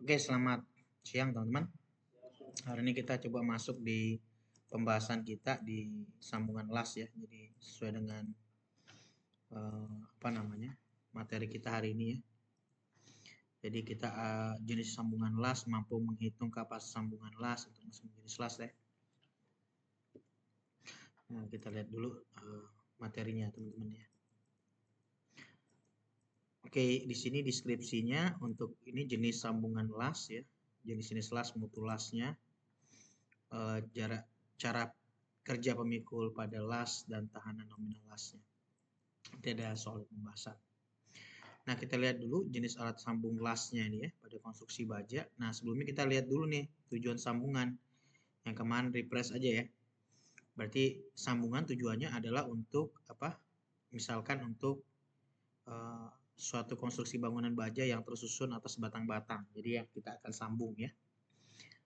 Oke, selamat siang teman-teman. Hari ini kita coba masuk di pembahasan kita di sambungan las ya. Jadi sesuai dengan apa namanya materi kita hari ini ya. Jadi kita jenis sambungan las mampu menghitung kapasitas sambungan las untuk masuk jenis las ya. Nah, kita lihat dulu materinya teman-teman ya. Oke, di sini deskripsinya untuk ini jenis sambungan las ya. Jenis-jenis las, mutu lasnya, cara kerja pemikul pada las dan tahanan nominal lasnya. Nanti ada soal pembahasan. Nah, kita lihat dulu jenis alat sambung lasnya ini ya pada konstruksi baja. Nah, sebelumnya kita lihat dulu nih tujuan sambungan. Yang kemarin refresh aja ya. Berarti sambungan tujuannya adalah untuk apa? Misalkan untuk suatu konstruksi bangunan baja yang tersusun atas batang-batang. Jadi yang kita akan sambung ya.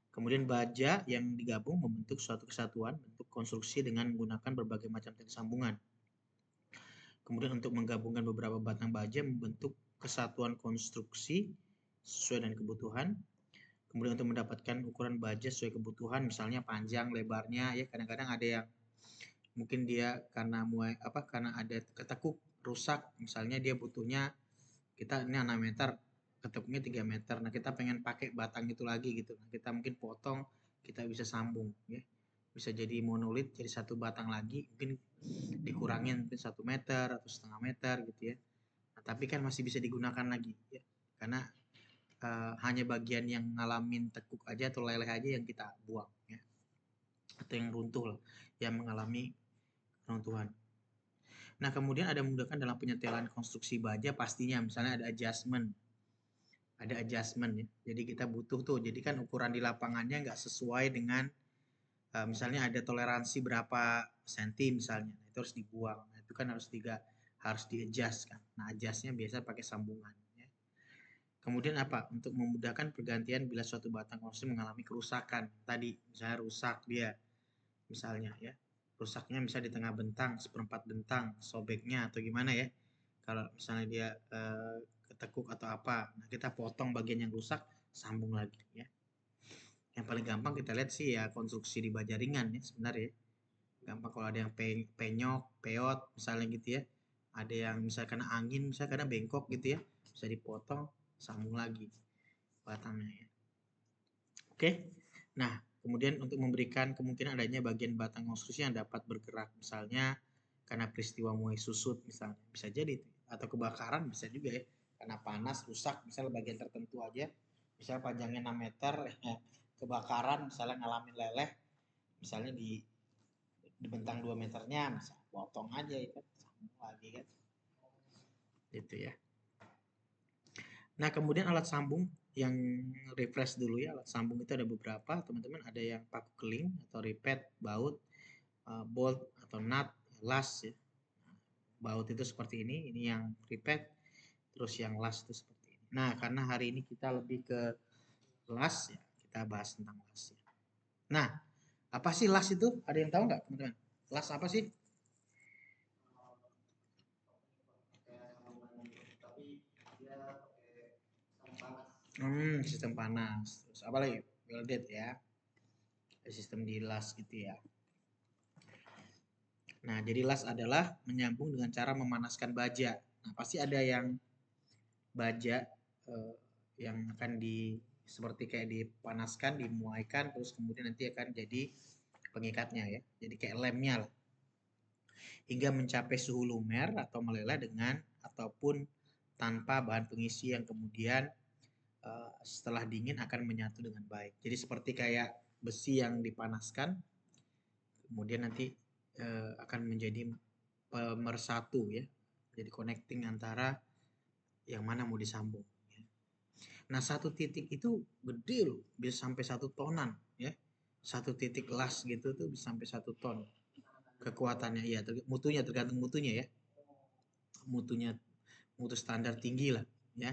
Kemudian baja yang digabung membentuk suatu kesatuan bentuk konstruksi dengan menggunakan berbagai macam teknik sambungan. Kemudian untuk menggabungkan beberapa batang baja membentuk kesatuan konstruksi sesuai dengan kebutuhan. Kemudian untuk mendapatkan ukuran baja sesuai kebutuhan, misalnya panjang, lebarnya, ya kadang-kadang ada yang mungkin dia karena ada ketekuk rusak, misalnya dia butuhnya kita ini 6 meter, ketekuknya 3 meter. Nah, kita pengen pakai batang itu lagi gitu. Nah, kita mungkin potong, kita bisa sambung ya. Bisa jadi monolit jadi satu batang lagi, mungkin dikurangin mungkin 1 meter atau setengah meter gitu ya. Nah, tapi kan masih bisa digunakan lagi ya. Karena hanya bagian yang ngalamin tekuk aja atau leleh aja yang kita buang ya. Atau yang runtuh lah, yang mengalami runtuhan. Nah, kemudian ada memudahkan dalam penyetelan konstruksi baja pastinya misalnya ada adjustment ya. Jadi kita butuh tuh, jadi kan ukuran di lapangannya nggak sesuai dengan misalnya ada toleransi berapa senti misalnya, nah, itu harus dibuang. Nah, itu kan harus di adjust kan. Nah, adjustnya biasa pakai sambungan. Ya. Kemudian apa? Untuk memudahkan pergantian bila suatu batang konstruksi mengalami kerusakan. Tadi misalnya rusak dia, misalnya ya. Rusaknya misalnya di tengah bentang, seperempat bentang, sobeknya atau gimana ya. Kalau misalnya dia ketekuk atau apa, nah kita potong bagian yang rusak, sambung lagi ya. Yang paling gampang kita lihat sih ya konstruksi di baja ringan ya sebenarnya. Gampang kalau ada yang penyok, peot misalnya gitu ya. Ada yang misalnya kena angin, misalnya kadang bengkok gitu ya, bisa dipotong, sambung lagi batangnya ya. Oke. Nah, kemudian untuk memberikan kemungkinan adanya bagian batang konstruksi yang dapat bergerak, misalnya karena peristiwa muai susut misalnya, bisa jadi atau kebakaran bisa juga ya, karena panas rusak misalnya bagian tertentu aja, misalnya panjangnya 6 meter, ya, kebakaran misalnya ngalamin leleh, misalnya di bentang 2 meternya, misalnya potong aja ya kan, sambung lagi kan, gitu ya. Nah, kemudian alat sambung yang refresh dulu ya, alat sambung itu ada beberapa, teman-teman. Ada yang paku keling atau ripet, baut, bolt atau nut, las ya. Baut itu seperti ini yang ripet, terus yang las itu seperti ini. Nah, karena hari ini kita lebih ke las ya, kita bahas tentang las ya. Nah, apa sih las itu? Ada yang tahu nggak, teman-teman? Las apa sih? Sistem panas. Terus apa lagi? Welded ya. Sistem di las gitu ya. Nah, jadi las adalah menyambung dengan cara memanaskan baja. Nah, pasti ada yang baja yang akan seperti kayak dipanaskan, dimuaikan, terus kemudian nanti akan jadi pengikatnya ya. Jadi kayak lemnya lah. Hingga mencapai suhu lumer atau meleleh dengan ataupun tanpa bahan pengisi yang kemudian setelah dingin akan menyatu dengan baik. Jadi seperti kayak besi yang dipanaskan, kemudian nanti akan menjadi pemersatu ya. Jadi connecting antara yang mana mau disambung. Ya. Nah, satu titik itu gede loh, bisa sampai 1 tonan ya. Satu titik las gitu tuh bisa sampai 1 ton kekuatannya. Iya, mutunya tergantung mutunya ya. Mutu standar tinggi lah ya.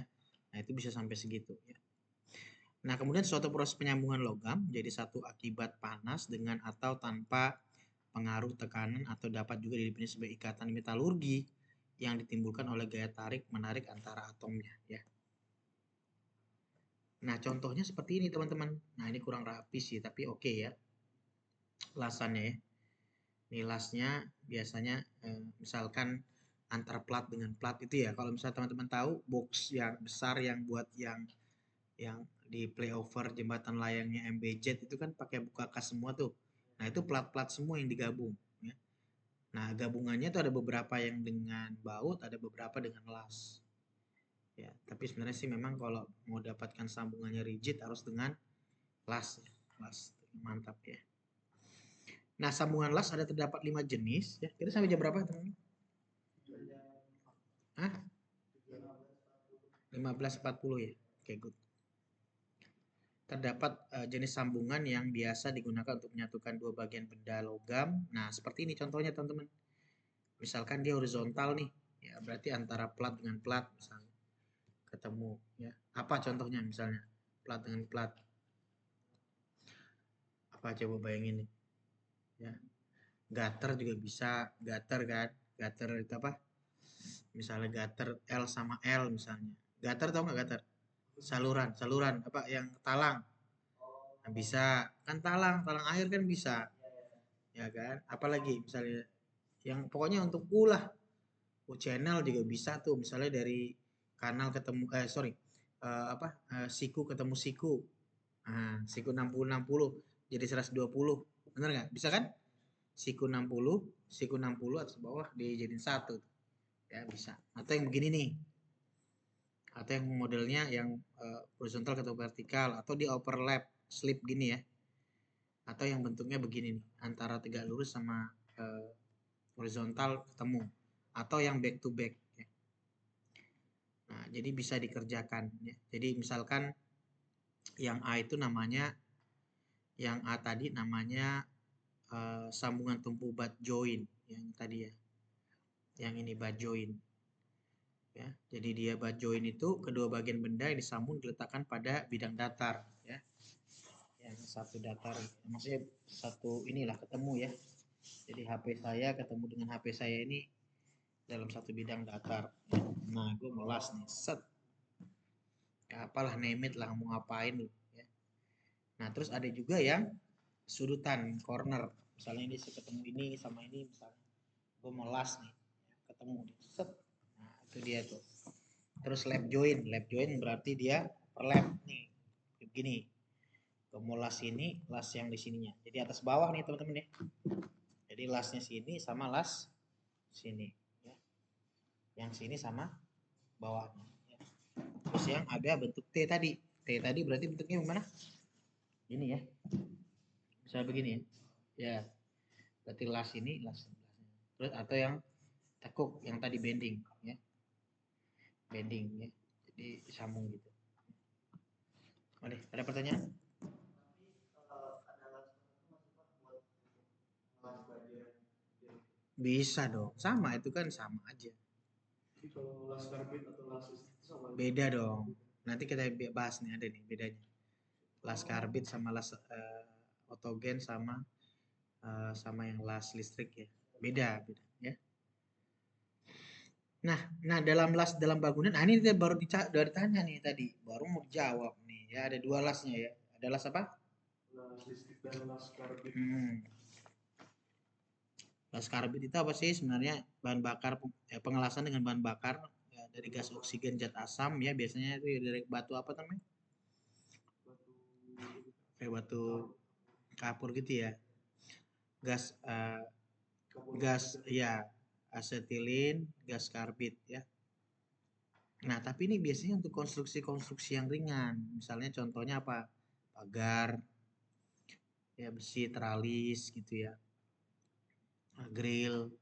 Nah, itu bisa sampai segitu ya. Nah, kemudian suatu proses penyambungan logam jadi satu akibat panas dengan atau tanpa pengaruh tekanan atau dapat juga didefinisikan sebagai ikatan metalurgi yang ditimbulkan oleh gaya tarik menarik antara atomnya ya. Nah, contohnya seperti ini teman-teman. Nah, ini kurang rapi sih, tapi oke ya. Lasannya ya. Ini lasnya biasanya misalkan antar plat dengan plat itu ya. Kalau misalnya teman-teman tahu box yang besar yang buat yang di playover jembatan layangnya MBZ itu kan pakai buka kas semua tuh. Nah, itu plat-plat semua yang digabung ya. Nah, gabungannya itu ada beberapa yang dengan baut, ada beberapa dengan las. Ya, tapi sebenarnya sih memang kalau mau dapatkan sambungannya rigid harus dengan las ya. Las mantap ya. Nah, sambungan las ada terdapat 5 jenis ya. Kita sampai jam berapa, teman-teman? Hah? 15.40 ya. Oke, good. Terdapat jenis sambungan yang biasa digunakan untuk menyatukan dua bagian benda logam. Nah, seperti ini contohnya, teman-teman. Misalkan dia horizontal nih, ya berarti antara plat dengan plat misalnya ketemu ya. Apa contohnya misalnya? Plat dengan plat. Apa coba bayangin nih. Ya. Gater juga bisa, gater kan? Gater itu apa? Misalnya gater L sama L misalnya. Gater tau nggak gater? Saluran apa yang talang. Nah, bisa kan talang air kan bisa, ya kan? Apalagi misalnya yang pokoknya untuk ulah channel juga bisa tuh misalnya dari kanal ketemu apa siku ketemu siku. Nah, siku 60 jadi 120. Bener nggak? Bisa kan? Siku 60 atas bawah dijadiin satu. Ya, bisa. Atau yang begini nih. Atau yang modelnya yang horizontal ketemu vertikal atau di overlap slip gini ya. Atau yang bentuknya begini nih, antara tegak lurus sama horizontal ketemu atau yang back to back ya. Nah, jadi bisa dikerjakan ya. Jadi misalkan yang A itu namanya yang A tadi namanya sambungan tumpu butt joint yang tadi ya. Yang ini butt joint. Ya. Jadi dia butt joint itu kedua bagian benda yang disambung diletakkan pada bidang datar ya. Yang satu datar maksudnya satu inilah ketemu ya. Jadi HP saya ketemu dengan HP saya ini dalam satu bidang datar. Nah, gue melas nih, set. Ya, apalah name it lah, mau ngapain lu. Ya. Nah, terus ada juga yang sudutan, corner. Misalnya ini ketemu ini sama ini, misalnya. Gue melas nih, ya, ketemu nih, set. Nah, itu dia tuh. Terus lap joint berarti dia perlap nih, begini. Gue mau las ini, las yang di sininya. Jadi atas bawah nih teman-teman ya. Jadi lasnya sini sama las sini. Yang sini sama bawahnya ya. Terus yang ada bentuk T tadi berarti bentuknya gimana ini ya, bisa begini ya, berarti las ini las terus atau yang tekuk yang tadi bending ya, bending ya, jadi sambung gitu. Oke, ada pertanyaan? Bisa dong, sama itu kan sama aja. Kalau las karbit atau las listrik itu sama beda dong, nanti kita bahas nih, ada nih bedanya las karbit sama las otogen sama sama yang las listrik ya, beda ya. Nah dalam bangunan, nah ini baru ditanya nih tadi, baru mau dijawab nih ya, ada dua lasnya ya, ada las apa? Las listrik dan las karbit. Las karbit itu apa sih sebenarnya? Bahan bakar pengelasan dengan bahan bakar ya, dari gas oksigen zat asam ya, biasanya itu ya, dari batu apa namanya? Kayak batu kapur gitu ya. Gas gas ya, asetilin, gas karbit ya. Nah, tapi ini biasanya untuk konstruksi-konstruksi yang ringan. Misalnya contohnya apa? Pagar, ya besi, teralis gitu ya. Grill.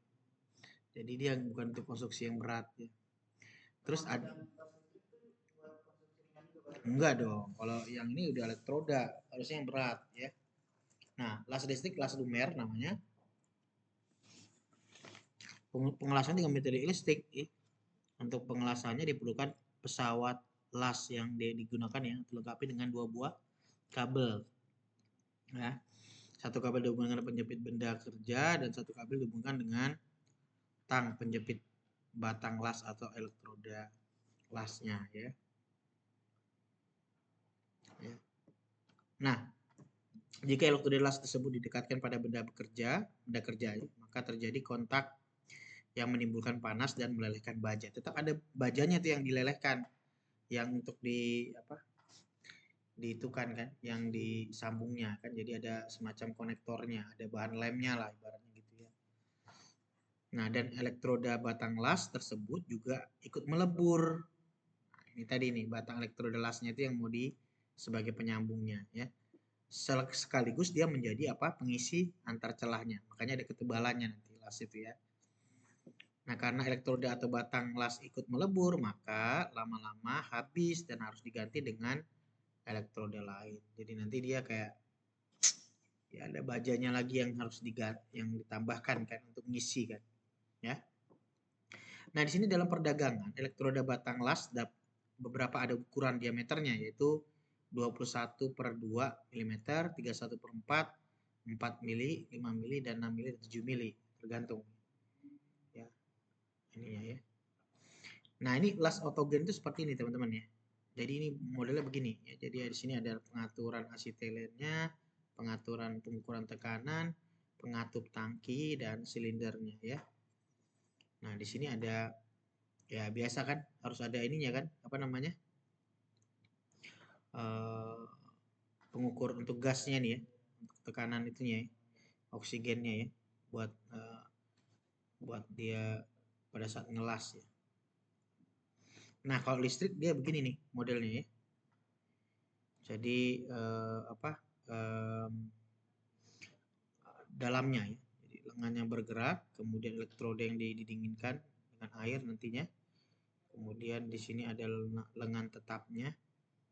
Jadi dia bukan untuk konstruksi yang berat ya. Terus ada enggak dong. Kalau yang ini udah elektroda, harusnya yang berat ya. Nah, las listrik, las lumer namanya. Pengelasan dengan metode listrik ya. Untuk pengelasannya diperlukan pesawat las yang digunakan ya, dilengkapi dengan 2 buah kabel. Ya. Satu kabel dihubungkan dengan penjepit benda kerja dan satu kabel dihubungkan dengan tang penjepit batang las atau elektroda lasnya ya. Nah, jika elektroda las tersebut didekatkan pada benda kerja, maka terjadi kontak yang menimbulkan panas dan melelehkan baja. Tetap ada bajanya tuh yang dilelehkan, yang untuk diitukan kan, yang disambungnya kan. Jadi ada semacam konektornya, ada bahan lemnya lah ibaratnya gitu ya. Nah, dan elektroda batang las tersebut juga ikut melebur. Nah, ini tadi nih batang elektroda lasnya itu yang mau sebagai penyambungnya ya. Sekaligus dia menjadi pengisi antar celahnya. Makanya ada ketebalannya nanti las itu ya. Nah, karena elektroda atau batang las ikut melebur, maka lama-lama habis dan harus diganti dengan elektroda lain. Jadi nanti dia kayak ya ada bajanya lagi yang harus yang ditambahkan kan untuk ngisi kan, ya. Nah, di sini dalam perdagangan elektroda batang las beberapa ada ukuran diameternya yaitu 21/2 mm, 31/4, 4 mili, 5 mili dan 6 mili, 7 mili tergantung. Ya. Ininya ya. Nah, ini las autogen itu seperti ini teman-teman ya. Jadi ini modelnya begini ya. Jadi di sini ada pengaturan asetilennya, pengaturan pengukuran tekanan, pengatup tangki dan silindernya ya. Nah, di sini ada ya biasa kan harus ada ininya kan, pengukur untuk gasnya nih ya, untuk tekanan itunya ya, oksigennya ya, buat dia pada saat ngelas ya. Nah, kalau listrik dia begini nih modelnya ya. Jadi dalamnya ya. Jadi lengannya bergerak, kemudian elektroda yang didinginkan dengan air nantinya. Kemudian di sini ada lengan tetapnya,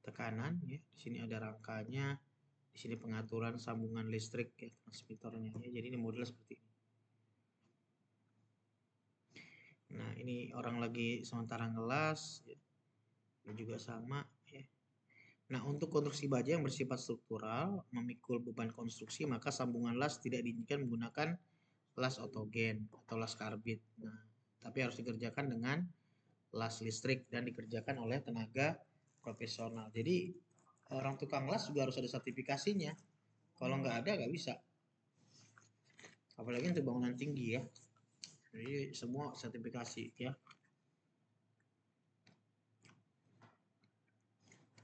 tekanan ya. Di sini ada rangkanya. Di sini pengaturan sambungan listrik ya, transmitornya ya. Jadi ini model seperti ini. Nah, ini orang lagi sementara ngelas ya. Ini juga sama ya. Nah, untuk konstruksi baja yang bersifat struktural, memikul beban konstruksi, maka sambungan las tidak diinginkan menggunakan las autogen atau las karbit. Nah, tapi harus dikerjakan dengan las listrik dan dikerjakan oleh tenaga profesional. Jadi orang tukang las juga harus ada sertifikasinya. Kalau nggak ada nggak bisa. Apalagi untuk bangunan tinggi ya. Jadi semua sertifikasi ya.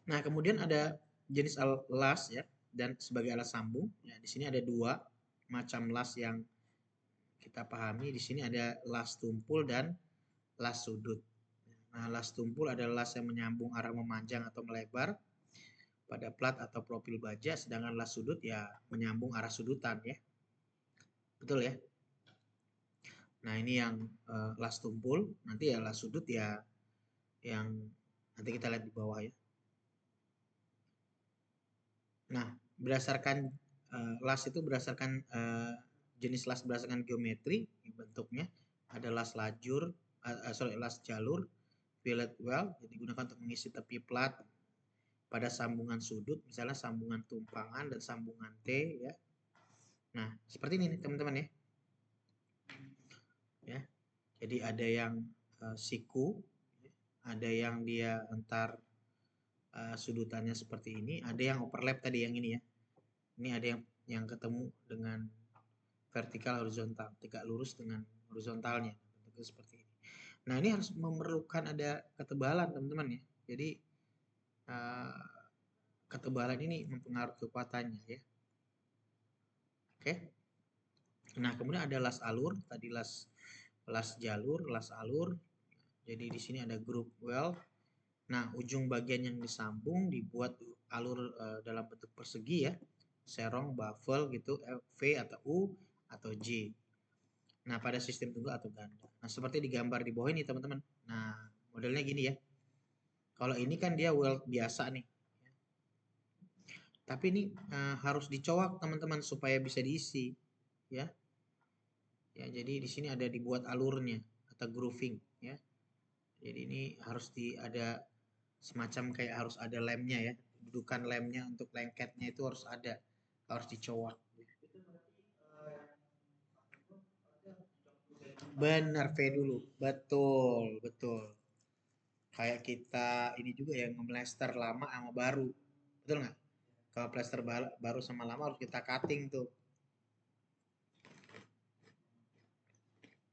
Nah, kemudian ada jenis las ya dan sebagai alat sambung. Ya, di sini ada dua macam las yang kita pahami. Di sini ada las tumpul dan las sudut. Nah, las tumpul adalah las yang menyambung arah memanjang atau melebar pada plat atau profil baja, sedangkan las sudut ya menyambung arah sudutan ya. Betul ya? Nah, ini yang las tumpul, nanti ya las sudut ya yang nanti kita lihat di bawah ya. Nah, berdasarkan las itu berdasarkan jenis las berdasarkan geometri bentuknya. Ada las lajur, las jalur, fillet weld, jadi digunakan untuk mengisi tepi plat pada sambungan sudut, misalnya sambungan tumpangan dan sambungan T ya. Nah, seperti ini nih teman-teman ya. Ya. Jadi ada yang siku, ada yang dia antar sudutannya seperti ini, ada yang overlap tadi yang ini ya. Ini ada yang ketemu dengan vertikal horizontal, tegak lurus dengan horizontalnya, bentuknya seperti ini. Nah, ini harus memerlukan ada ketebalan teman-teman ya. Jadi ketebalan ini mempengaruhi kekuatannya ya. Oke. Nah, kemudian ada las alur, tadi las jalur, las alur. Jadi di sini ada groove weld. Nah, ujung bagian yang disambung dibuat alur dalam bentuk persegi ya. Serong, baffle gitu, V atau U atau J. Nah, pada sistem tunggal atau ganda. Nah, seperti digambar di bawah ini teman-teman. Nah, modelnya gini ya. Kalau ini kan dia weld biasa nih. Tapi ini harus dicowak teman-teman supaya bisa diisi ya. Ya, jadi di sini ada dibuat alurnya atau grooving ya. Jadi ini harus ada semacam kayak harus ada lemnya ya. Dudukan lemnya untuk lengketnya itu harus ada, harus dicowak. Benar V dulu, betul, betul. Kayak kita ini juga ya ngemlester lama sama baru, betul nggak? Kalau plester baru sama lama harus kita cutting tuh.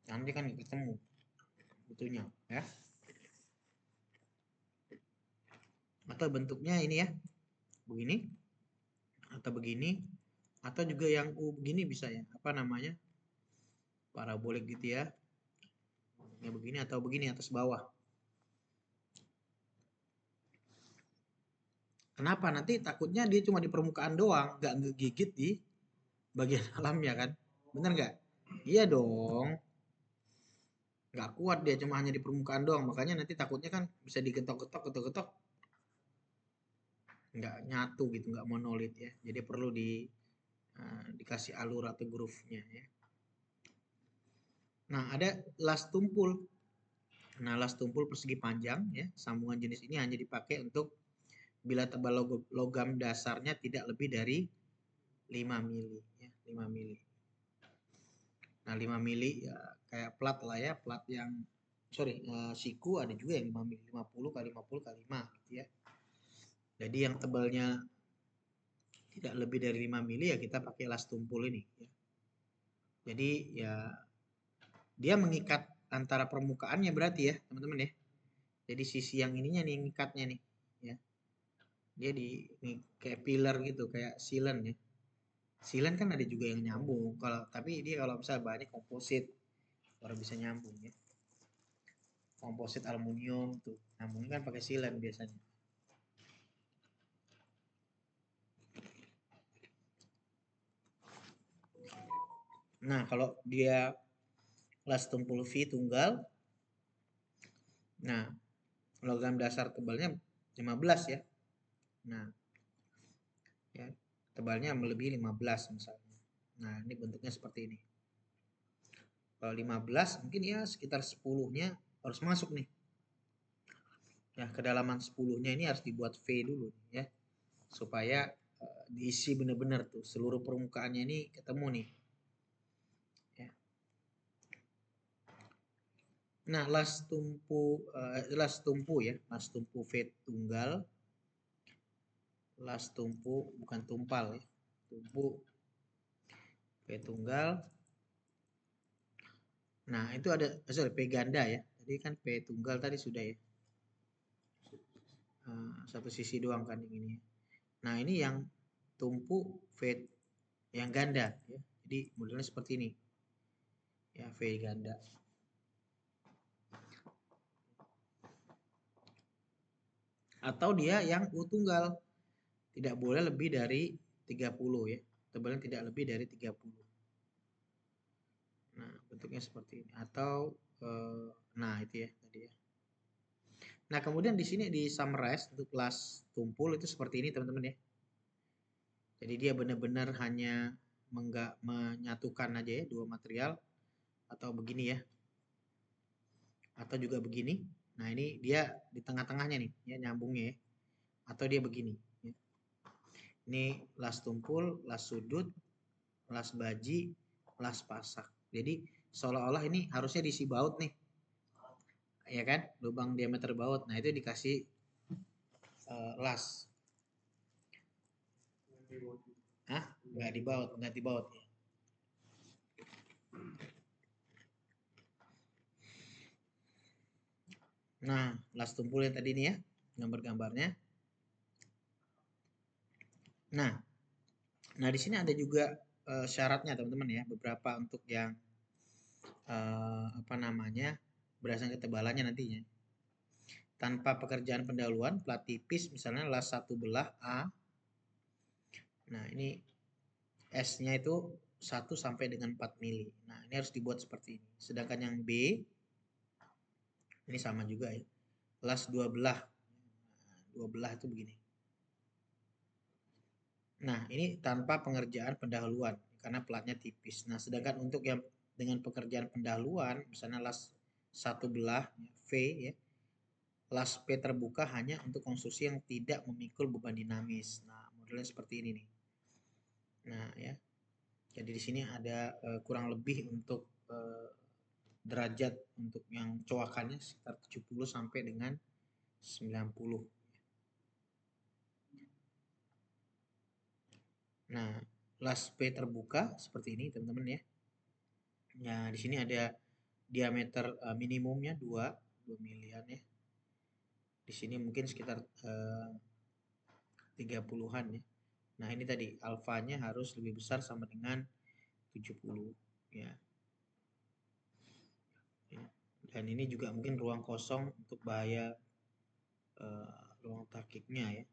Nanti kan ketemu butuhnya ya. Atau bentuknya ini ya, begini atau begini, atau juga yang begini bisa ya, apa namanya, parabolik gitu ya, ya begini atau begini atas bawah. Kenapa? Nanti takutnya dia cuma di permukaan doang, nggak ngegigit di bagian dalamnya kan, bener nggak? Iya dong, nggak kuat dia cuma hanya di permukaan doang, makanya nanti takutnya kan bisa digetok-getok, getok-getok, nggak nyatu gitu, nggak monolit ya. Jadi perlu dikasih alur atau groove-nya ya. Nah, ada las tumpul. Nah, las tumpul persegi panjang ya, sambungan jenis ini hanya dipakai untuk bila tebal logam dasarnya tidak lebih dari 5 mili ya, 5 mili. Nah, 5 mili ya kayak plat lah ya, plat yang siku ada juga yang 5 mili, 50 kali 50 kali 5 gitu ya. Jadi yang tebalnya tidak lebih dari 5 mili ya kita pakai las tumpul ini ya. Jadi ya dia mengikat antara permukaannya berarti ya, teman-teman ya. Jadi sisi yang ininya nih ngikatnya nih ya. Dia kayak pilar gitu, kayak silen ya. Silen kan ada juga yang nyambung. Tapi dia kalau misalnya bahannya komposit baru bisa nyambung ya. Komposit aluminium tuh nyambungnya kan pakai silen biasanya. Nah, kalau dia las tumpul V tunggal, nah logam dasar tebalnya 15 ya. Nah, ya, tebalnya melebihi 15 misalnya. Nah, ini bentuknya seperti ini. Kalau 15 mungkin ya sekitar 10-nya harus masuk nih. Ya, kedalaman 10-nya ini harus dibuat V dulu ya. Supaya diisi benar-benar tuh seluruh permukaannya ini ketemu nih. Ya. Nah, las tumpu ya, las tumpu V tunggal. Las tumpu bukan tumpal ya. Tumpu V tunggal. Nah, itu ada P ganda ya. Tadi kan P tunggal tadi sudah ya. Satu sisi doang kan yang ini. Nah, ini yang tumpu V yang ganda ya. Jadi modelnya seperti ini. Ya, V ganda. Atau dia yang U tunggal. Tidak boleh lebih dari 30 ya. Tebalnya tidak lebih dari 30. Nah, bentuknya seperti ini. Atau nah itu ya tadi ya. Nah, kemudian di sini di summarize untuk kelas tumpul itu seperti ini teman-teman ya. Jadi dia benar-benar hanya menyatukan aja ya dua material atau begini ya. Atau juga begini. Nah, ini dia di tengah-tengahnya nih ya nyambungnya ya. Atau dia begini ya. Ini las tumpul, las sudut, las baji, las pasak. Jadi seolah-olah ini harusnya diisi baut nih. Ya kan? Lubang diameter baut. Nah, itu dikasih las. Hah? Nggak dibaut, nggak dibaut ya. Nah, las tumpul yang tadi nih ya, gambar-gambarnya. Nah di sini ada juga syaratnya teman-teman ya, beberapa untuk yang apa namanya berdasarkan ketebalannya nantinya. Tanpa pekerjaan pendahuluan, plat tipis misalnya las 1 belah A. Nah ini S-nya itu 1 sampai dengan 4 mili. Nah ini harus dibuat seperti ini. Sedangkan yang B, ini sama juga ya. Las 2 belah. 2 belah itu begini. Nah, ini tanpa pengerjaan pendahuluan karena platnya tipis. Nah, sedangkan untuk yang dengan pekerjaan pendahuluan, misalnya las 1 belah V ya, las P terbuka hanya untuk konstruksi yang tidak memikul beban dinamis. Nah, modelnya seperti ini nih. Nah, ya. Jadi di sini ada kurang lebih untuk derajat untuk yang coakannya sekitar 70 sampai dengan 90. Nah, las P terbuka seperti ini teman-teman ya. Ya, di sini ada diameter minimumnya 2 milian ya. Di sini mungkin sekitar 30-an ya. Nah, ini tadi alfanya harus lebih besar sama dengan 70 ya. Dan ini juga mungkin ruang kosong untuk bahaya ruang takiknya ya.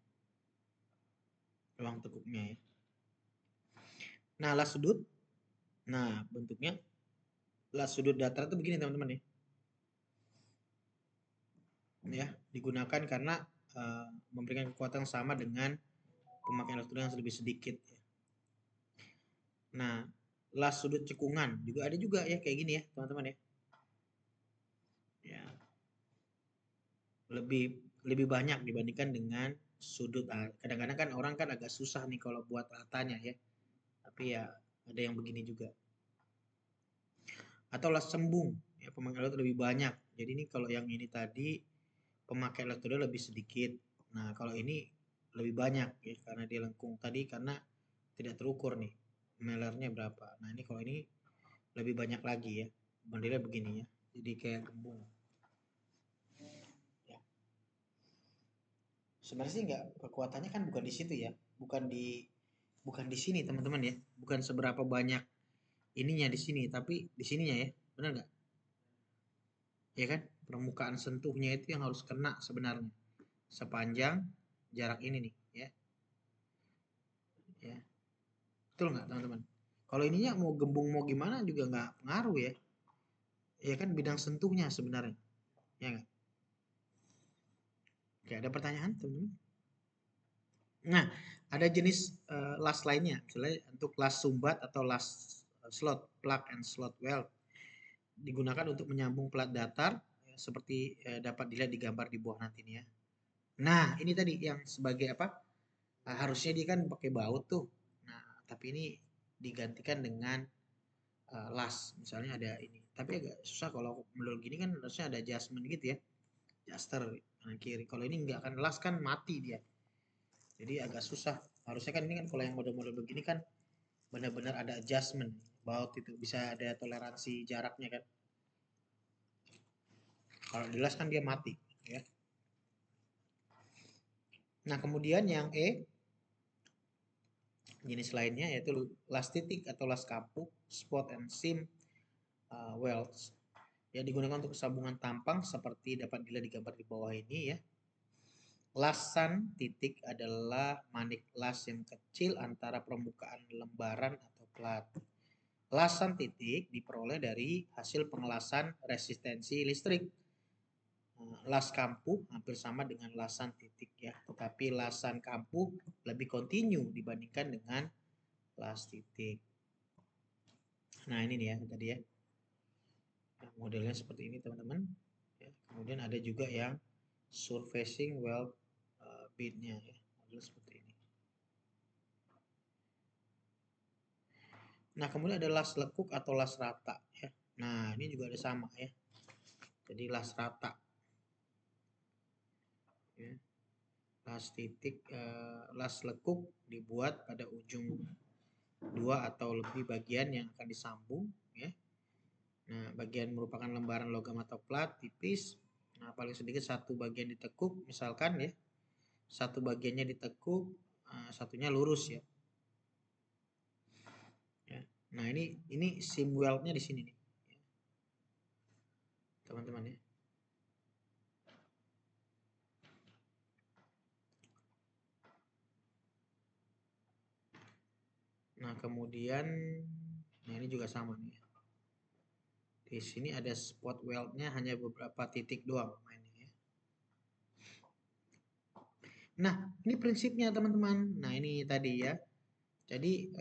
Ruang tekuknya ya. Nah, las sudut. Nah, bentuknya las sudut datar itu begini teman-teman ya. Ya, digunakan karena memberikan kekuatan sama dengan pemakaian elektroda yang lebih sedikit ya. Nah, las sudut cekungan juga ada juga ya kayak gini ya, teman-teman ya. Ya. Lebih banyak dibandingkan dengan sudut. Kadang-kadang kan orang kan agak susah nih kalau buat ratanya ya. Tapi ya ada yang begini juga. Atau las cembung, ya pemakaian elektroda lebih banyak. Jadi ini kalau yang ini tadi pemakaian elektroda lebih sedikit. Nah, kalau ini lebih banyak ya karena dia lengkung tadi karena tidak terukur nih melernya berapa. Nah, ini kalau ini lebih banyak lagi ya. Modelnya begini ya. Jadi kayak gembung. Ya. Sebenarnya sih nggak, kekuatannya kan bukan di situ ya. Bukan di sini teman-teman ya. Bukan seberapa banyak ininya di sini, tapi di sininya ya. Benar nggak? Ya kan? Permukaan sentuhnya itu yang harus kena sebenarnya. Sepanjang jarak ini nih ya. Ya. Betul nggak teman-teman? Kalau ininya mau gembung mau gimana juga nggak pengaruh ya. Ya kan bidang sentuhnya sebenarnya. Ya nggak? Oke, ada pertanyaan teman-teman? Nah, ada jenis las lainnya. Misalnya untuk las sumbat atau las slot, plug and slot weld. Digunakan untuk menyambung plat datar ya, seperti dapat dilihat di gambar di bawah nanti nih ya. Nah, ini tadi yang sebagai apa? Harusnya dia kan pakai baut tuh. Nah, tapi ini digantikan dengan las. Misalnya ada ini. Tapi agak susah kalau menurut gini kan harusnya ada adjustment gitu ya. Adjuster kanan kiri. Kalau ini nggak akan las kan mati dia. Jadi agak susah. Harusnya kan ini kan kalau yang model-model begini kan benar-benar ada adjustment baut itu bisa ada toleransi jaraknya kan. Kalau di las kan dia mati ya. Nah, kemudian yang E jenis lainnya yaitu las titik atau las kapuk, spot and seam welds. Ya digunakan untuk sambungan tampang seperti dapat dilihat di gambar di bawah ini ya. Lasan titik adalah manik las yang kecil antara permukaan lembaran atau plat. Lasan titik diperoleh dari hasil pengelasan resistensi listrik. Las kampuh hampir sama dengan lasan titik ya, tetapi lasan kampuh lebih kontinu dibandingkan dengan las titik. Nah, ini nih ya tadi ya. Nah, modelnya seperti ini teman-teman. Ya, kemudian ada juga yang surfacing weld beadnya ya, model seperti ini. Nah, kemudian ada las lekuk atau las rata ya. Nah, ini juga ada sama ya. Jadi las rata. Ya. Las titik, las lekuk dibuat pada ujung 2 atau lebih bagian yang akan disambung ya. Nah, bagian merupakan lembaran logam atau plat tipis. Nah, paling sedikit satu bagian ditekuk misalkan ya. Satu bagiannya ditekuk, satunya lurus ya. Ya. Nah, ini seam weldnya di sini nih. Teman-teman ya. Nah, kemudian nah ini juga sama nih. Di sini ada spot weldnya hanya beberapa titik doang mainnya ya. Nah, ini prinsipnya teman-teman. Nah, ini tadi ya. Jadi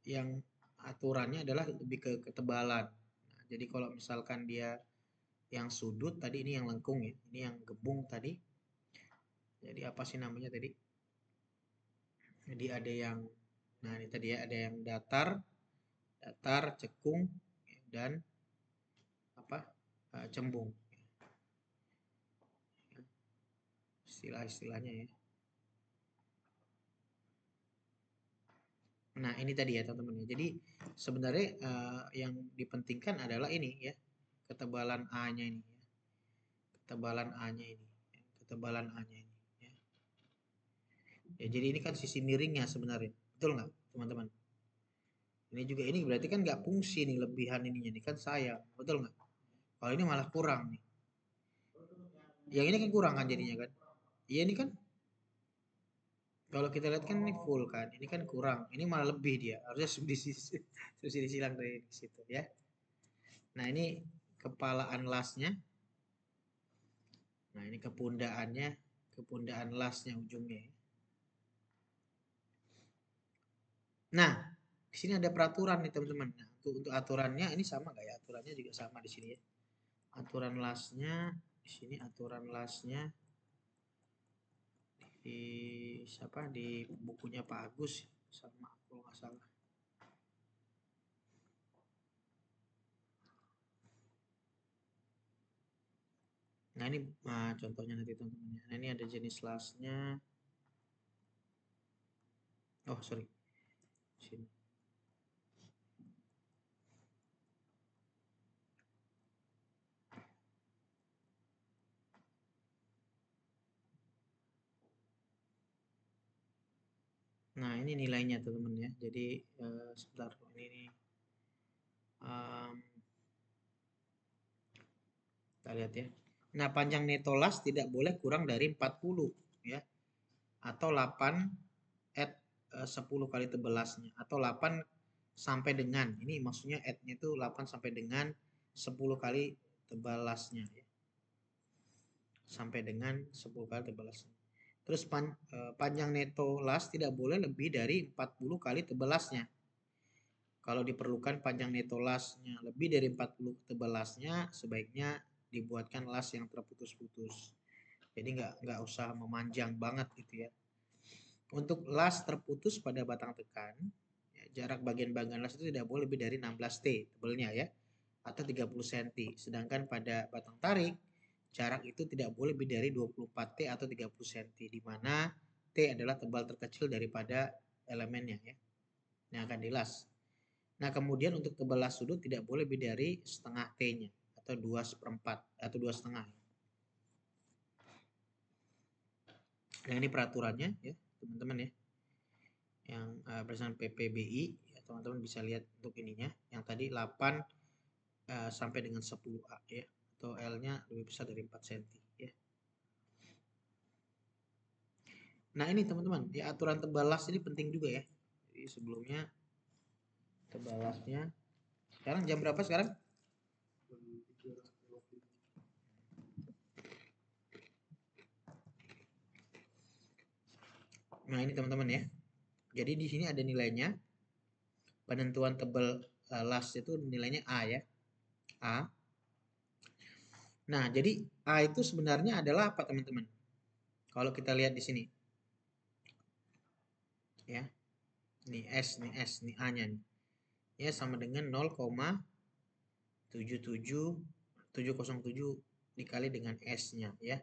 yang aturannya adalah lebih ke ketebalan. Nah, jadi kalau misalkan dia yang sudut tadi ini yang lengkung ya. Ini yang gebung tadi. Jadi apa sih namanya tadi? Jadi ada yang nah ini tadi ya ada yang datar, cekung dan apa? Cembung. Istilah-istilahnya ya. Nah, ini tadi ya teman-teman. Jadi sebenarnya yang dipentingkan adalah ini ya, ketebalan A-nya ini ya. Ketebalan A-nya ini. Ketebalan A-nya ini ya. Ya, jadi ini kan sisi miringnya sebenarnya. Betul nggak, teman-teman? Ini juga ini berarti kan nggak fungsi nih lebihan ininya nih kan sayang. Betul nggak? Kalau ini malah kurang nih. Yang ini kan kurang kan jadinya kan? Iya ini kan kalau kita lihat kan ini full kan, ini kan kurang, ini malah lebih dia, harusnya subsidi silang dari situ ya. Nah ini kepalaan lasnya, nah ini kepundaannya, kepundaan lasnya ujungnya. Nah di sini ada peraturan nih teman-teman. Nah, untuk aturannya ini sama nggak ya? Aturannya juga sama di sini ya. Aturan lasnya di sini aturan lasnya di siapa di bukunya Pak Agus sama kalau nggak salah. Nah ini contohnya nanti teman-teman ya. Nah ini ada jenis lasnya. Oh sorry, sini. Nah ini nilainya teman-teman ya. Jadi sebentar ini nih. Kita lihat ya. Nah panjang neto las tidak boleh kurang dari 40 ya. Atau 8 at 10 kali tebal lasnya. Atau 8 sampai dengan. Ini maksudnya at-nya itu 8 sampai dengan 10 kali tebal lasnya ya. Sampai dengan 10 kali tebal lasnya. Terus panjang neto las tidak boleh lebih dari 40 kali tebal lasnya. Kalau diperlukan panjang neto lasnya lebih dari 40 tebal lasnya, sebaiknya dibuatkan las yang terputus-putus. Jadi nggak usah memanjang banget gitu ya. Untuk las terputus pada batang tekan, ya, jarak bagian-bagian las itu tidak boleh lebih dari 16 T tebelnya ya, atau 30 cm. Sedangkan pada batang tarik, jarak itu tidak boleh lebih dari 24 T atau 30 cm, di mana T adalah tebal terkecil daripada elemennya ya, yang akan dilas. Nah, kemudian untuk tebal las sudut tidak boleh lebih dari setengah T-nya atau 2/4 atau 2,5. Nah, ini peraturannya ya, teman-teman ya. Yang berdasarkan PPBI, ya, teman-teman bisa lihat untuk ininya. Yang tadi 8 sampai dengan 10A ya, atau L-nya lebih besar dari 4 cm ya. Nah, ini teman-teman, ya aturan tebal las ini penting juga ya. Jadi sebelumnya tebal lasnya. Sekarang jam berapa sekarang? Nah, ini teman-teman ya. Jadi di sini ada nilainya. Penentuan tebal las itu nilainya A ya. A. Nah, jadi A itu sebenarnya adalah apa teman-teman? Kalau kita lihat di sini. Ya. Ini S, nih S, nih A-nya nih. Ya, sama dengan 0,77707 dikali dengan S-nya ya.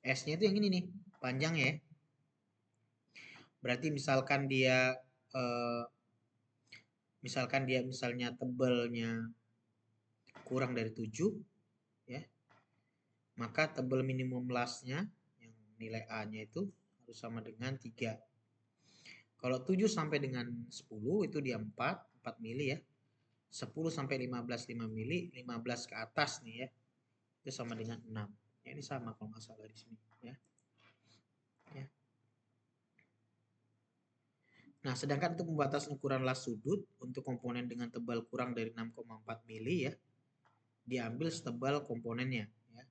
S-nya itu yang ini nih, panjangnya ya. Berarti misalkan dia misalnya tebalnya kurang dari 7 ya. Maka tebal minimum lasnya yang nilai A-nya itu harus sama dengan 3. Kalau 7 sampai dengan 10 itu dia 4 mili ya. 10 sampai 15 5 mili, 15 ke atas nih ya. Itu sama dengan 6. Ya, ini sama kalau nggak salah di sini ya. Ya. Nah, sedangkan untuk pembatas ukuran las sudut untuk komponen dengan tebal kurang dari 6,4 mili ya, diambil setebal komponennya ya.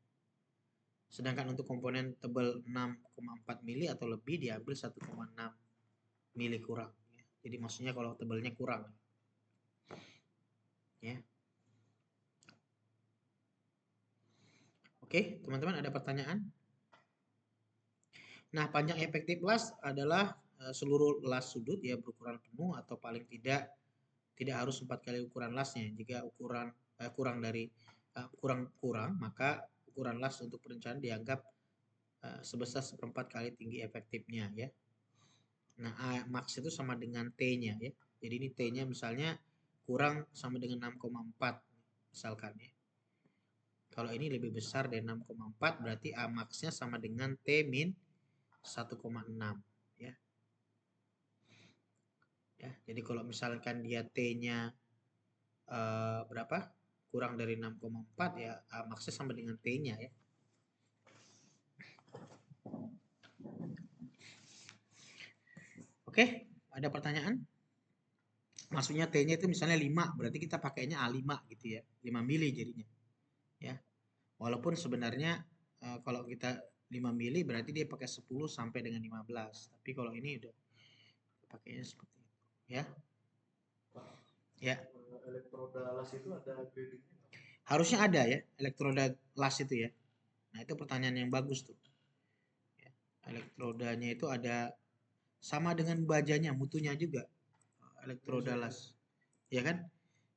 Sedangkan untuk komponen tebal 6,4 mili atau lebih diambil 1,6 mili kurang ya. Jadi maksudnya kalau tebalnya kurang ya. Oke, teman-teman ada pertanyaan? Nah, panjang efektif las adalah seluruh las sudut ya berukuran penuh atau paling tidak harus 4 kali ukuran lasnya. Jika ukuran kurang maka ukuran las untuk perencanaan dianggap sebesar 1/4 kali tinggi efektifnya ya. Nah, A max itu sama dengan T-nya ya. Jadi ini T-nya misalnya kurang sama dengan 6,4 misalkan ya. Kalau ini lebih besar dari 6,4 berarti A max-nya sama dengan T min 1,6 ya. Ya, jadi kalau misalkan dia T-nya berapa? Kurang dari 6,4 ya A max-nya sama dengan T-nya ya. Oke, ada pertanyaan? Maksudnya T-nya itu misalnya 5, berarti kita pakainya A5 gitu ya. 5 mili jadinya. Ya. Walaupun sebenarnya kalau kita 5 mili berarti dia pakai 10 sampai dengan 15. Tapi kalau ini udah pakainya seperti itu. Ya. Ya. Elektroda las itu ada gradingnya? Harusnya ada ya, elektroda las itu ya. Nah, itu pertanyaan yang bagus tuh. Ya. Elektrodanya itu ada sama dengan bajanya, mutunya juga. Elektroda las. Ya kan?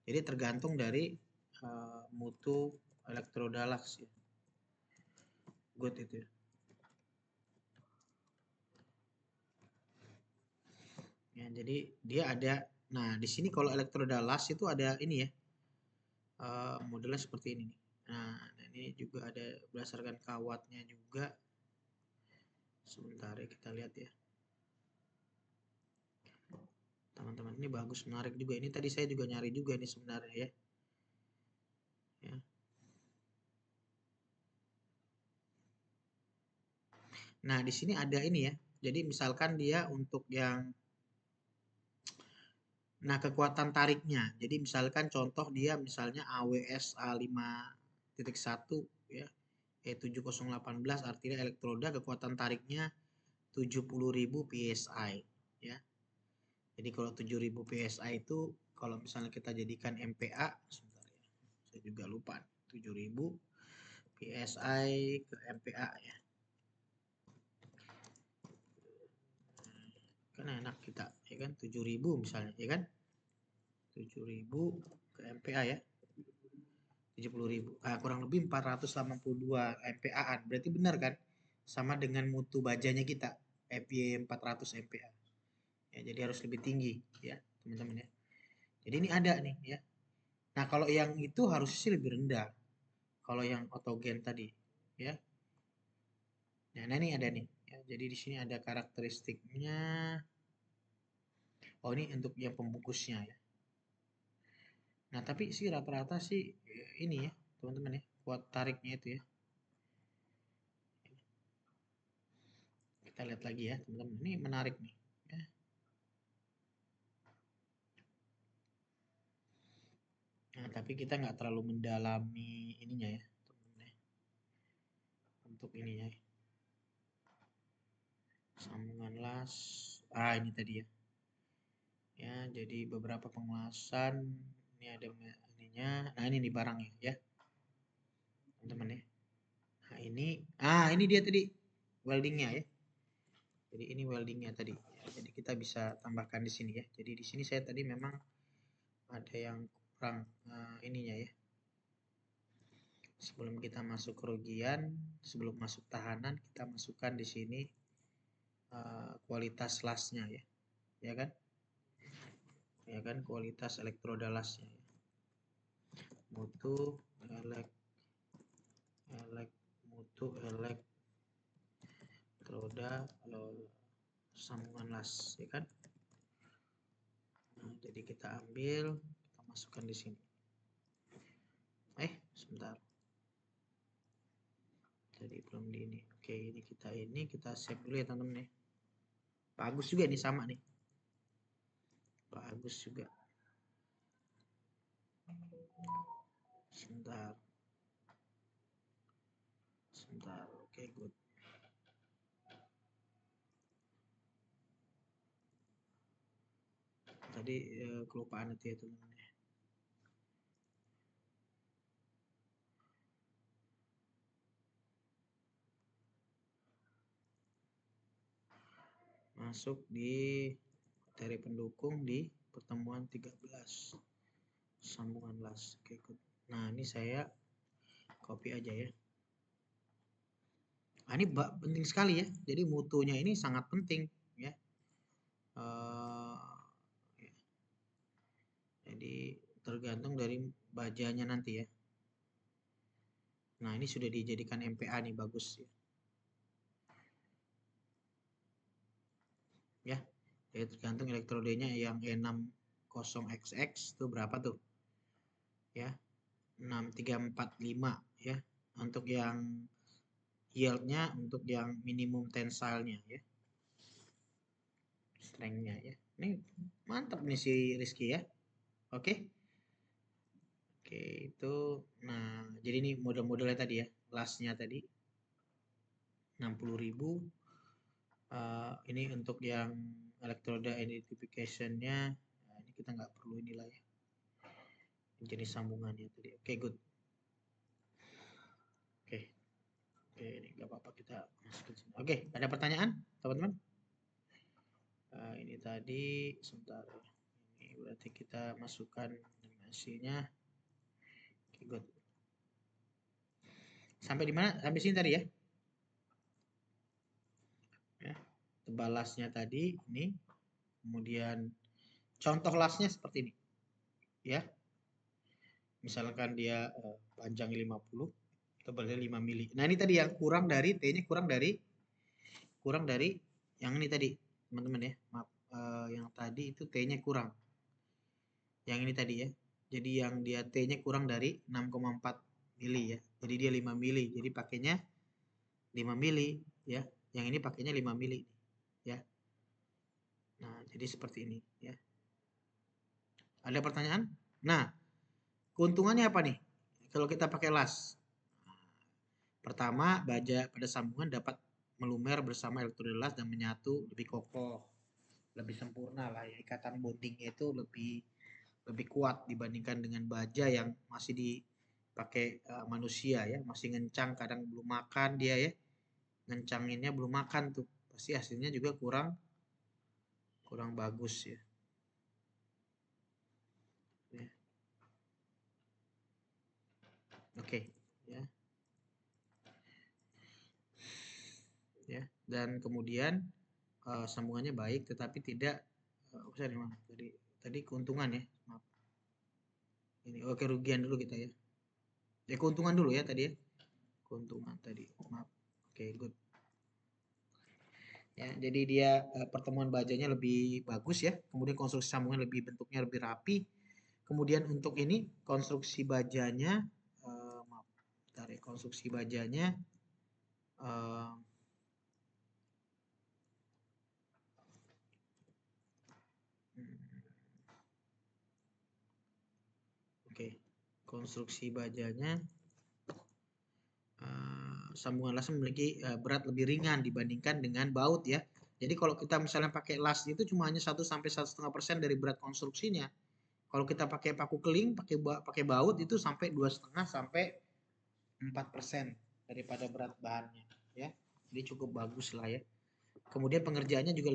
Jadi tergantung dari mutu elektroda las ya. Good itu. Ya, jadi dia ada. Nah, di sini kalau elektroda las itu ada ini ya. Modelnya seperti ini nih. Nah, ini juga ada berdasarkan kawatnya juga. Sebentar ya kita lihat ya. Teman-teman ini bagus, menarik juga. Ini tadi saya juga nyari juga nih sebenarnya ya. Ya. Nah, di sini ada ini ya. Jadi misalkan dia untuk yang nah kekuatan tariknya. Jadi misalkan contoh dia misalnya AWS A5.1 ya. E7018 artinya elektroda kekuatan tariknya 70.000 PSI ya. Jadi kalau 7.000 PSI itu kalau misalnya kita jadikan MPA sebentar ya. Saya juga lupa 7.000 PSI ke MPA ya. Kan enak kita ya kan 7.000 misalnya ya kan. 7.000 ke MPA ya. 70.000. Kurang lebih 482 MPA-an. Berarti benar kan? Sama dengan mutu bajanya kita, FY 400 MPA. Ya, jadi harus lebih tinggi ya, teman-teman ya. Jadi ini ada nih ya. Nah, kalau yang itu harusnya sih lebih rendah. Kalau yang otogen tadi ya. Nah, ini ada nih ya. Jadi di sini ada karakteristiknya. Oh, ini untuk yang pembungkusnya ya. Nah, tapi sih rata-rata sih ini ya, teman-teman ya. Kuat tariknya itu ya. Kita lihat lagi ya, teman-teman. Ini menarik nih. Ya. Nah, tapi kita nggak terlalu mendalami ininya ya, teman-teman ya. Untuk ininya ya. Sambungan las. Ini tadi ya. Ya, jadi beberapa pengelasan. Ini ada ininya. Nah, ini nih barangnya ya, teman-teman ya. Nah, ini dia tadi weldingnya ya. Jadi ini weldingnya tadi. Ya, jadi kita bisa tambahkan di sini ya. Jadi di sini saya tadi memang ada yang kurang ininya ya. Sebelum kita masuk kerugian, sebelum masuk tahanan, kita masukkan di sini kualitas lasnya ya, ya kan? Ya kan kualitas elektroda lasnya. Ya. Mutu elektroda sambungan las, ya kan? Nah, jadi kita ambil, kita masukkan di sini. Sebentar. Jadi belum di ini. Oke, ini kita save dulu ya teman-teman ya. Bagus juga ini sama nih. Bagus juga. Sebentar. Oke, good. Tadi kelupaan itu ya teman-teman ya. Masuk di materi pendukung di pertemuan 13 sambungan las. Oke, good. Nah, ini saya copy aja ya. Nah, ini penting sekali ya. Jadi mutunya ini sangat penting ya. Eh, ya. Jadi tergantung dari bajanya nanti ya. Nah, ini sudah dijadikan MPA nih, bagus ya. Ya, jadi tergantung elektrodenya yang E60XX itu berapa tuh? Ya, 6345 ya. Untuk yang yieldnya, untuk yang minimum tensilenya ya. Strength-nya ya. Ini mantap nih si Rizky ya. Oke. Oke, itu nah, jadi ini model-modelnya tadi ya. Kelasnya tadi 60.000. Ini untuk yang elektroda identification-nya, nah, ini kita nggak perlu inilah ya. Jenis sambungannya tadi. Oke, good. Oke. Oke, ini nggak apa-apa kita masukin sini. Oke, ada pertanyaan, teman-teman? Ini tadi sebentar. Ini berarti kita masukkan dimensinya. Oke, good. Sampai di mana? Sampai sini tadi ya. Ya. Tebal lasnya tadi ini. Kemudian contoh lasnya seperti ini. Ya. Misalkan dia panjang 50, tebalnya 5 mili. Nah, ini tadi yang kurang dari T-nya kurang dari yang ini tadi, teman-teman ya. Maaf, yang tadi itu T-nya kurang. Yang ini tadi ya. Jadi yang dia T-nya kurang dari 6,4 mili ya. Jadi dia 5 mili. Jadi pakainya 5 mili ya. Yang ini pakainya 5 mili ya. Nah, jadi seperti ini ya. Ada pertanyaan? Nah, keuntungannya apa nih kalau kita pakai las? Pertama, baja pada sambungan dapat melumer bersama elektroda las dan menyatu lebih kokoh, lebih sempurna lah ya. Ikatan bondingnya itu lebih kuat dibandingkan dengan baja yang masih dipakai manusia ya, masih ngencang, kadang belum makan dia ya, ngencanginnya belum makan tuh, pasti hasilnya juga kurang bagus ya. Oke, ya. Ya, dan kemudian sambungannya baik tetapi tidak saya di mana tadi keuntungan ya, maaf. Ini oke, kerugian dulu kita ya. Ya, keuntungan dulu ya tadi ya. Keuntungan tadi, maaf. Oke, good. Ya, jadi dia pertemuan bajanya lebih bagus ya. Kemudian konstruksi sambungan bentuknya lebih rapi. Kemudian untuk ini konstruksi bajanya maaf, bentar ya, konstruksi bajanya oke, konstruksi bajanya sambungan las memiliki berat lebih ringan dibandingkan dengan baut ya. Jadi kalau kita misalnya pakai las itu cuma hanya 1-1,5% dari berat konstruksinya. Kalau kita pakai paku keling, pakai baut itu sampai 2,5-4% daripada berat bahannya ya. Jadi cukup bagus lah ya. Kemudian pengerjaannya juga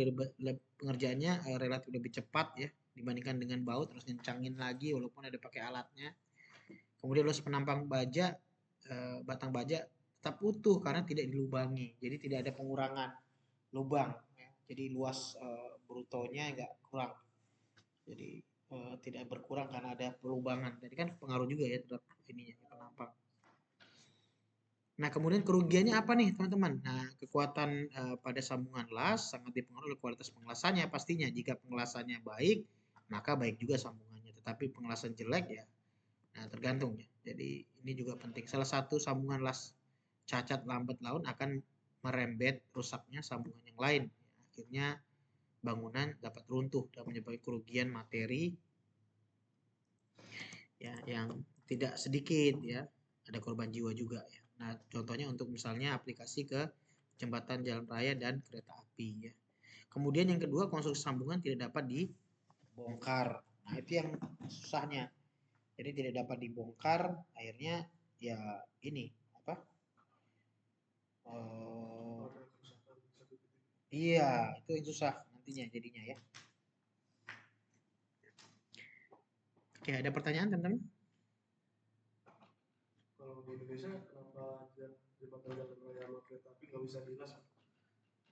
pengerjaannya relatif lebih cepat ya dibandingkan dengan baut, terus ngencangin lagi walaupun ada pakai alatnya. Kemudian luas penampang baja, batang baja tetap utuh karena tidak dilubangi, jadi tidak ada pengurangan lubang ya. Jadi luas brutonya nggak kurang, jadi tidak berkurang karena ada pelubangan. Jadi kan pengaruh juga ya terhadap ininya penampang. Nah, kemudian kerugiannya apa nih teman-teman? Nah, kekuatan pada sambungan las sangat dipengaruhi oleh kualitas pengelasannya pastinya. Jika pengelasannya baik, maka baik juga sambungannya. Tetapi pengelasan jelek ya, nah tergantung ya. Jadi ini juga penting. Salah satu sambungan las cacat lambat laun akan merembet rusaknya sambungan yang lain. Akhirnya bangunan dapat runtuh dan menyebabkan kerugian materi ya yang tidak sedikit ya. Ada korban jiwa juga ya. Nah, contohnya untuk misalnya aplikasi ke jembatan jalan raya dan kereta api ya. Kemudian yang kedua, konstruksi sambungan tidak dapat dibongkar. Nah, itu yang susahnya. Jadi tidak dapat dibongkar, akhirnya ya ini apa? Iya, itu yang susah nantinya jadinya ya. Oke, ada pertanyaan teman-teman? Kalau di Indonesia kenapa jembatan jalan raya kereta api nggak bisa dilas?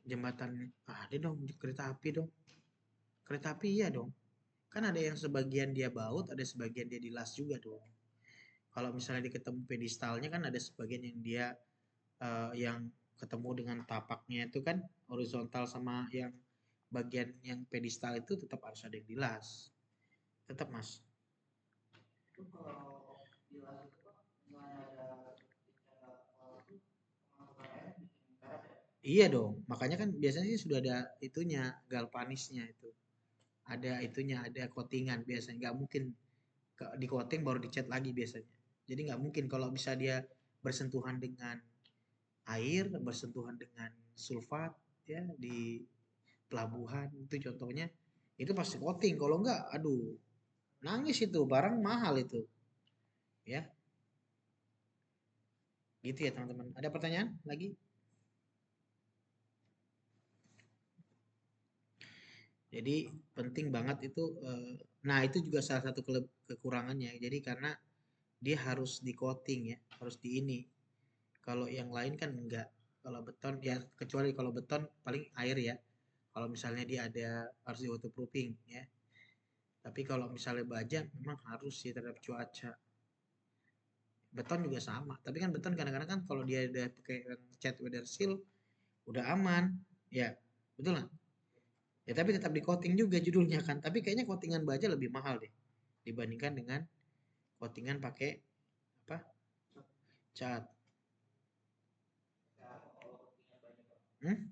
Jembatan ada dong di kereta api dong. Kereta api iya dong. Kan ada yang sebagian dia baut, ada sebagian dia dilas juga dong. Kalau misalnya ketemu pedestalnya kan ada sebagian yang dia yang ketemu dengan tapaknya itu kan horizontal sama yang bagian yang pedestal itu tetap harus ada yang dilas. Tetap Mas. Itu kalau dilas itu Pak, misalnya ada titik yang masuk air bikin karet ya? Iya dong, makanya kan biasanya sih sudah ada itunya, galvanisnya itu. Ada itunya, ada coatingan biasanya. Nggak mungkin di coating baru dicat lagi biasanya. Jadi nggak mungkin kalau bisa dia bersentuhan dengan air, bersentuhan dengan sulfat ya di pelabuhan itu contohnya itu pasti coating. Kalau nggak, aduh, nangis itu barang mahal itu, ya. Gitu ya teman-teman. Ada pertanyaan lagi? Jadi penting banget itu. Nah itu juga salah satu kekurangannya. Jadi karena dia harus di coating ya, harus di ini. Kalau yang lain kan enggak. Kalau beton ya kecuali kalau beton paling air ya. Kalau misalnya dia ada harus di waterproofing ya. Tapi kalau misalnya baja memang harus sih terhadap cuaca. Beton juga sama. Tapi kan beton kadang-kadang kan kalau dia udah pakai cat weather seal udah aman. Ya, betul nggak? Ya tapi tetap di coating juga judulnya kan. Tapi kayaknya coatingan baja lebih mahal deh dibandingkan dengan coatingan pakai apa? Cat. Hmm?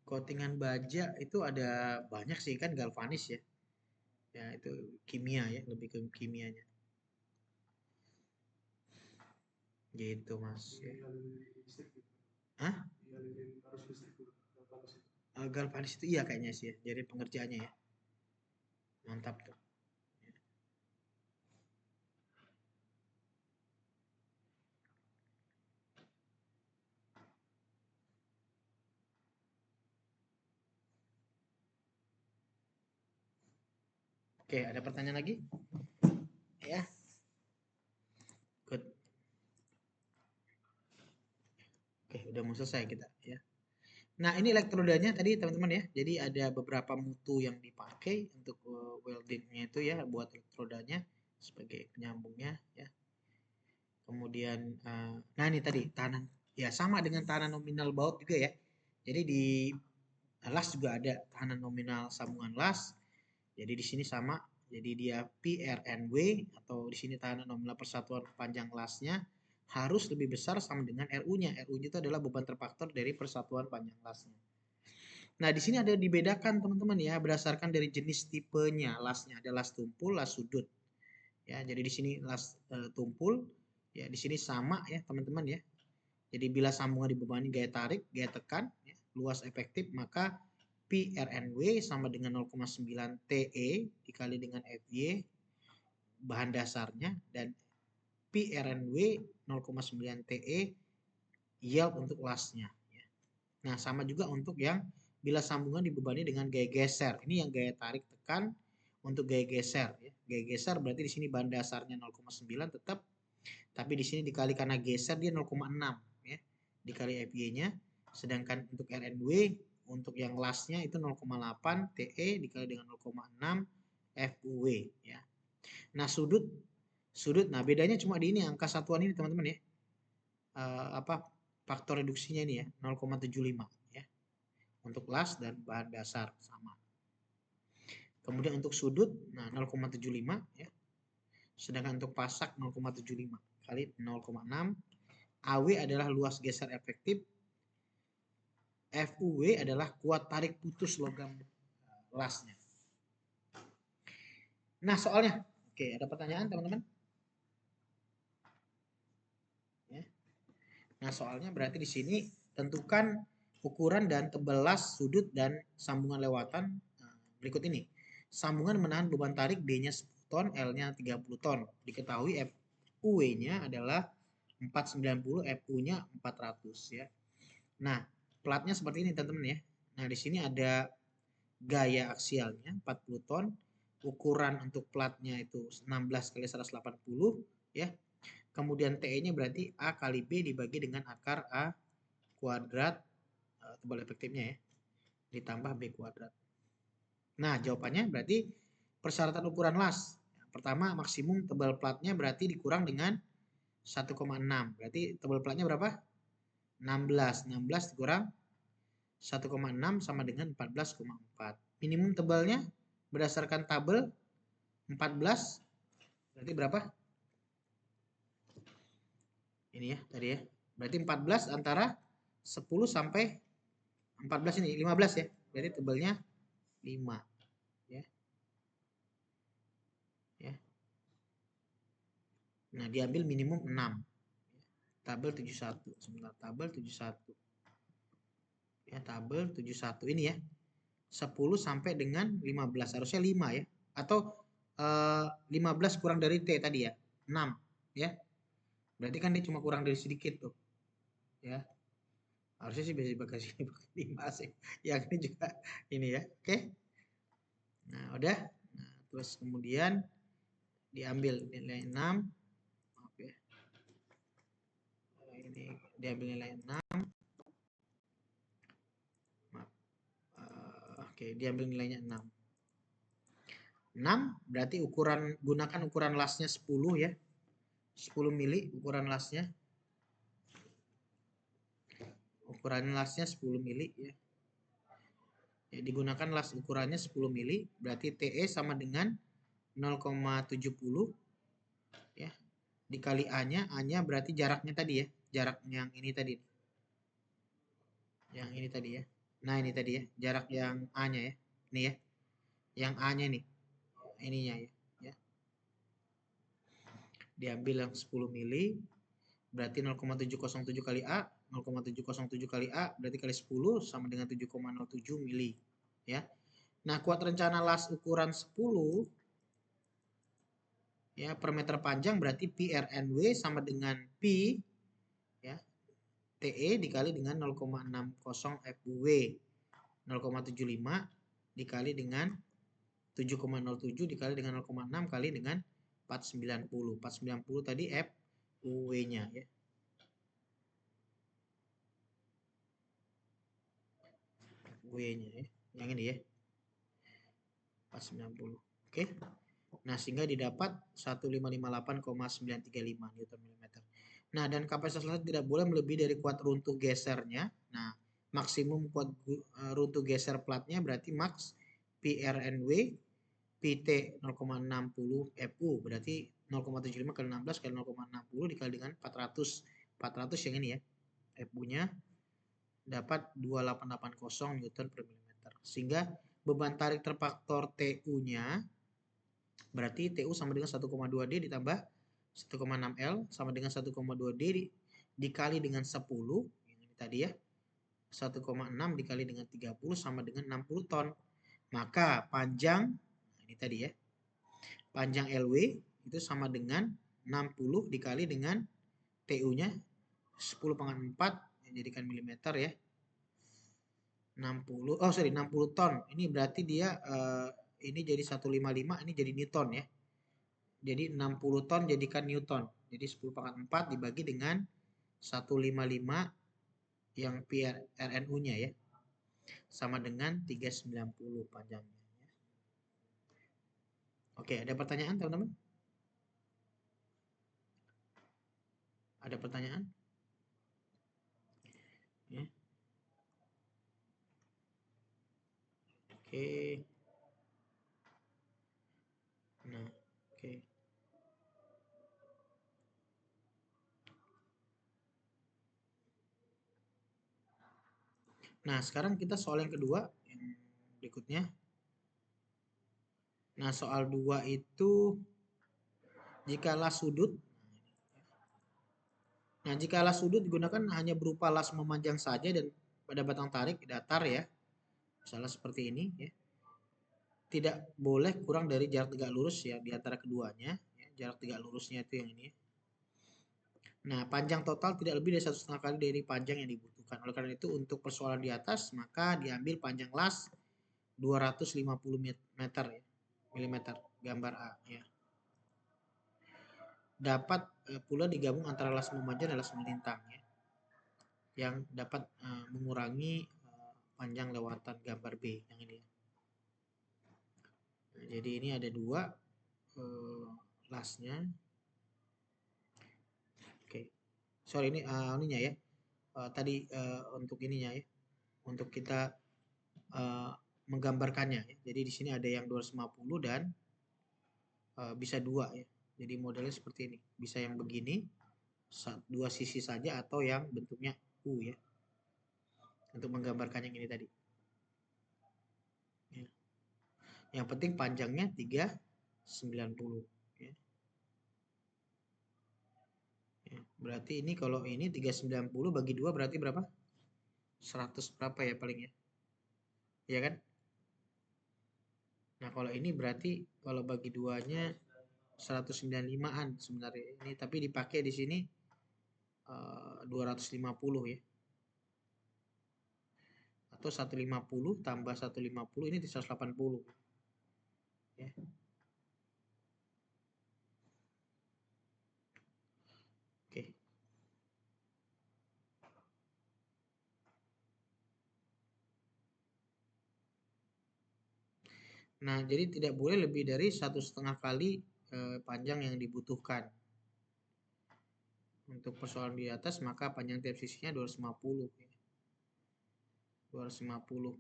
Coatingan baja itu ada banyak sih kan galvanis ya. Ya itu kimia ya, lebih ke kimianya. Gitu Mas. Ya. Hah? Galvanis itu iya kayaknya sih ya. Jadi pengerjaannya ya. Mantap tuh. Oke, ada pertanyaan lagi? Ya. Good. Oke, udah mau selesai kita ya. Nah, ini elektrodanya tadi teman-teman ya. Jadi ada beberapa mutu yang dipakai untuk weldingnya itu ya, buat elektrodanya sebagai penyambungnya ya. Kemudian, nah ini tadi tahanan ya sama dengan tahanan nominal baut juga ya. Jadi di las juga ada tahanan nominal sambungan las. Jadi di sini sama. Jadi dia PRNW atau di sini tahanan nominal persatuan panjang lasnya harus lebih besar sama dengan RU-nya. RU-nya itu adalah beban terfaktor dari persatuan panjang lasnya. Nah, di sini ada dibedakan teman-teman ya berdasarkan dari jenis tipenya lasnya. Ada las tumpul, las sudut. Ya, jadi di sini las tumpul, ya di sini sama ya teman-teman ya. Jadi bila sambungan dibebani gaya tarik, gaya tekan, ya, luas efektif, maka PRNW sama dengan 0,9 TE dikali dengan FY bahan dasarnya dan PRNW 0,9 TE yield untuk lasnya. Ya. Nah, sama juga untuk yang bila sambungan dibebani dengan gaya geser. Ini yang gaya tarik tekan untuk gaya geser. Ya. Gaya geser berarti di sini bahan dasarnya 0,9 tetap, tapi di sini dikali karena geser dia 0,6 ya. Dikali FY-nya. Sedangkan untuk RNW untuk yang lasnya itu 0,8 TE dikali dengan 0,6 FUW ya. Nah, sudut nah bedanya cuma di ini angka satuan ini teman-teman ya. Apa faktor reduksinya ini ya 0,75 ya. Untuk las dan bahan dasar sama. Kemudian untuk sudut nah 0,75 ya. Sedangkan untuk pasak 0,75 kali 0,6. AW adalah luas geser efektif. FUW adalah kuat tarik putus logam lasnya. Nah, soalnya. Oke, ada pertanyaan teman-teman? Ya. Nah, soalnya berarti di sini tentukan ukuran dan tebal las, sudut, dan sambungan lewatan berikut ini. Sambungan menahan beban tarik D-nya 10 ton, L-nya 30 ton. Diketahui FUW-nya adalah 490, FU-nya 400 ya. Nah, platnya seperti ini teman-teman ya. Nah, di sini ada gaya aksialnya 40 ton, ukuran untuk platnya itu 16 kali 180 ya. Kemudian TE-nya berarti A kali B dibagi dengan akar A kuadrat tebal efektifnya ya. ditambah B kuadrat. Nah, jawabannya berarti persyaratan ukuran las. Pertama, maksimum tebal platnya berarti dikurang dengan 1,6. Berarti tebal platnya berapa? 16. 16 dikurang 1,6 sama dengan 14,4. Minimum tebalnya berdasarkan tabel 14 berarti berapa? Ini ya tadi ya. Berarti 14 antara 10 sampai 14 ini 15 ya. Berarti tebalnya 5 ya. Ya. Nah, diambil minimum 6. Tabel 71. Sebentar, tabel 71. Ya, tabel 71 ini ya. 10 sampai dengan 15. Harusnya 5 ya. Atau 15 kurang dari T tadi ya. 6 ya. Berarti kan dia cuma kurang dari sedikit tuh. Ya. Harusnya sih bisa dibagi 5 sih. Yang ini juga ini ya. Oke. Nah, udah. Nah, terus kemudian diambil nilai 6. Maaf ya. Ini diambil nilai 6. Maaf. Oke, diambil nilainya 6. 6 berarti gunakan ukuran lasnya 10 ya. 10 mili ukuran lasnya. Ukuran lasnya 10 mili ya. Ya, digunakan las ukurannya 10 mili, berarti TE sama dengan 0,70 ya. Dikali A-nya berarti jaraknya tadi ya, jarak yang ini tadi. Yang ini tadi ya. Nah, ini tadi ya, jarak yang A-nya ya. Ini ya. Yang A-nya nih. Ininya ya. Diambil yang 10 mili, berarti 0,707 kali A, 0,707 kali A, berarti kali 10 sama dengan 7,07 mili. Ya. Nah, kuat rencana las ukuran 10 ya per meter panjang berarti Pi RNW sama dengan Pi ya TE dikali dengan 0,60 FUW. 0,75 dikali dengan 7,07 dikali dengan 0,6 kali dengan 490. 490 tadi FUW-nya ya. FUW-nya ya. Yang ini ya. 490. Oke. Nah, sehingga didapat 1558,935 Newton mm. Nah, dan kapasitas las tidak boleh melebihi dari kuat runtuh gesernya. Nah, maksimum kuat runtuh geser platnya berarti max PRNW PT 0,60 FU berarti 0,75 kali 16 kali 0,60 dikali dengan 400. 400 yang ini ya. FU-nya dapat 2880 Newton per mm. Sehingga beban tarik terfaktor TU-nya berarti TU sama dengan 1,2D ditambah 1,6L sama dengan 1,2D dikali dengan 10. Ini tadi ya. 1,6 dikali dengan 30 sama dengan 60 ton. Maka panjang, ini tadi ya. Panjang LW itu sama dengan 60 dikali dengan TU-nya 10⁴ jadikan milimeter ya. 60 ton. Ini berarti dia ini jadi 155, ini jadi Newton ya. Jadi 60 ton jadikan Newton. Jadi 10⁴ dibagi dengan 155 yang RNU-nya ya. Sama dengan 390 panjangnya. Oke, ada pertanyaan teman-teman? Ada pertanyaan? Ya. Oke. Nah, oke. Nah, sekarang kita soal yang kedua, yang berikutnya. Nah, soal 2 itu jika las sudut. Nah, jika las sudut digunakan hanya berupa las memanjang saja dan pada batang tarik datar ya. Misalnya seperti ini ya. Tidak boleh kurang dari jarak tegak lurus ya di antara keduanya. Ya, jarak tegak lurusnya itu yang ini. Nah, panjang total tidak lebih dari 1,5 kali dari panjang yang dibutuhkan. Oleh karena itu, untuk persoalan di atas, maka diambil panjang las 250 meter ya. Milimeter, gambar A ya. Dapat pula digabung antara las memanjang dan las melintang ya. Yang dapat mengurangi panjang lewatan gambar B yang ini. Nah, jadi ini ada dua lasnya. Oke, sorry ini ininya ya. Tadi untuk ininya ya, untuk kita menggambarkannya ya. Jadi di sini ada yang 250 dan bisa dua ya. Jadi modelnya seperti ini. Bisa yang begini, dua sisi saja atau yang bentuknya U ya. Untuk menggambarkan yang ini tadi. Ya. Yang penting panjangnya 390 ya. Ya. Berarti ini kalau ini 390 bagi 2 berarti berapa? 100 berapa ya paling ya? Ya kan? Nah, kalau ini berarti kalau bagi duanya 195-an sebenarnya ini, tapi dipakai di sini 250 ya. Atau 150 tambah 150 ini 180. Ya. Oke. Nah, jadi tidak boleh lebih dari 1,5 kali panjang yang dibutuhkan. Untuk persoalan di atas maka panjang tiap sisinya 250 ya. 250.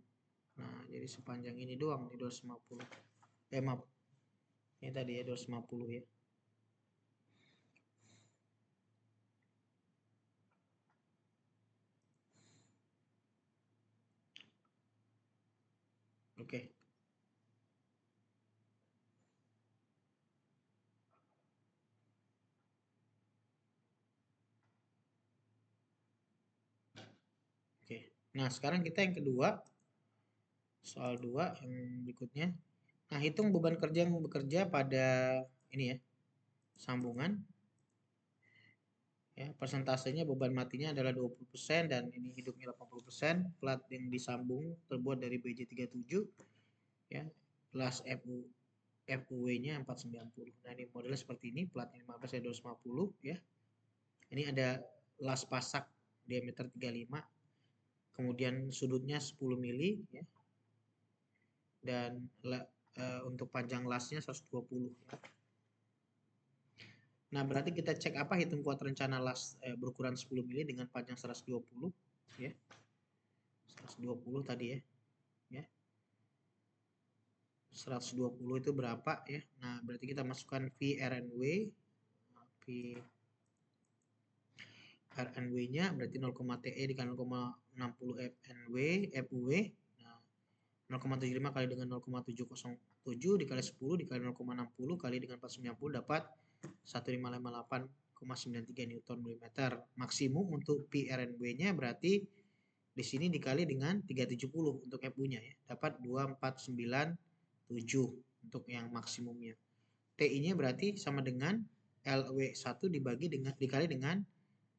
Nah, jadi sepanjang ini doang di 250. Maaf. Ini tadi ya 250 ya. Oke. Oke. Nah, sekarang kita yang kedua. Soal 2 yang berikutnya. Nah, hitung beban kerja yang bekerja pada ini ya. Sambungan. Ya, persentasenya beban matinya adalah 20% dan ini hidupnya 80%. Plat yang disambung terbuat dari BJ37 ya. Kelas FUW-nya 490. Nah, ini modelnya seperti ini, platnya 15 ya 250 ya. Ini ada las pasak diameter 35. Kemudian sudutnya 10 mili ya. Dan untuk panjang lasnya 120 ya. Nah, berarti kita cek apa hitung kuat rencana las berukuran 10 mili dengan panjang 120 ya. 120 tadi ya. Ya. 120 itu berapa ya? Nah, berarti kita masukkan VRNW. VRNW-nya berarti 0,TE dikali 0,60 FNW FUW. Nah, 0,75 kali dengan 0,707 dikali 10 dikali 0,60 kali dengan 490 dapat 1558,93 Newton mm. Maksimum untuk PRNW-nya berarti di sini dikali dengan 370 untuk FU-nya ya. Dapat 2497 untuk yang maksimumnya. TI-nya berarti sama dengan LW1 dikali dengan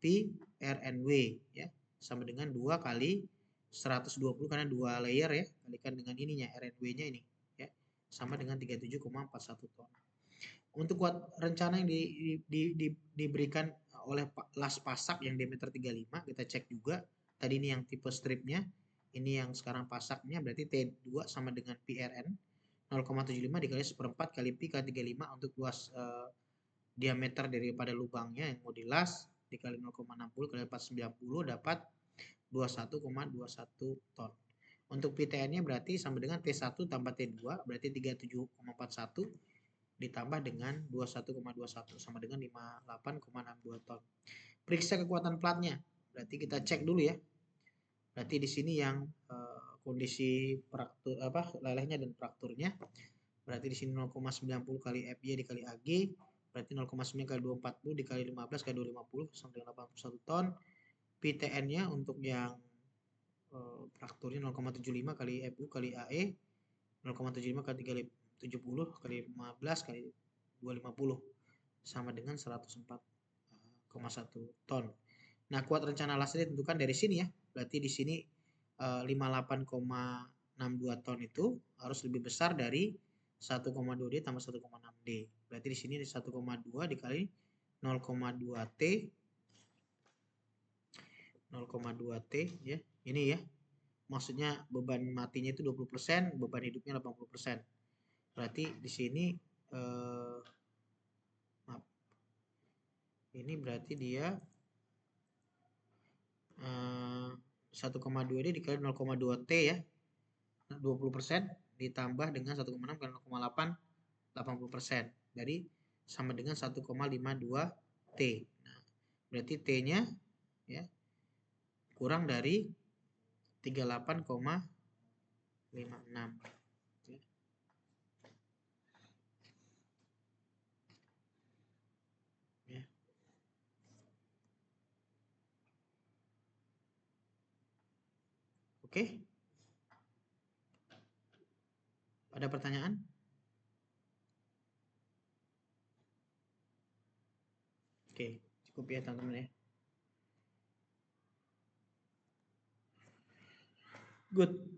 PRNW ya. Sama dengan 2 kali 120 karena 2 layer ya, kalikan dengan ininya RNW-nya ini ya. Sama dengan 37,41 ton. Untuk kuat rencana yang diberikan oleh las pasak yang diameter 35, kita cek juga. Tadi ini yang tipe stripnya, ini yang sekarang pasaknya berarti T2 sama dengan PRN 0,75 dikali 1/4 kali pi kali 35 untuk luas diameter daripada lubangnya yang mau dilas dikali 0,60 kali 490 dapat 21,21 ton. Untuk PTN-nya berarti sama dengan T1 tambah T2 berarti 37,41 ditambah dengan 21,21 sama dengan 58,62 ton. Periksa kekuatan platnya. Berarti kita cek dulu ya. Berarti di sini yang kondisi fraktur lelehnya dan frakturnya. Berarti di sini 0,90 kali FY dikali AG berarti 0,9 kali 240 dikali 15 kali 250 sama dengan 81 ton. PTN-nya untuk yang frakturnya 0,75 kali FU kali AE 0,75 kali 370 kali 15 kali 250 sama dengan 104,1 ton. Nah, kuat rencana lasnya ditentukan dari sini ya. Berarti di sini 58,62 ton itu harus lebih besar dari 1,2D tambah 1,6D. Berarti di sini 1,2 dikali 0,2T 0,2T ya. Ini ya. maksudnya beban matinya itu 20%, beban hidupnya 80%. Berarti di sini maaf. Ini berarti dia 1,2 D dikali 0,2 T ya. 20% ditambah dengan 1,6 kali 0,8 80%. Jadi sama dengan 1,52 T. Nah, berarti T-nya ya kurang dari 38,56. Ya. Oke. Ada pertanyaan? Oke, cukup ya teman-teman ya. Good.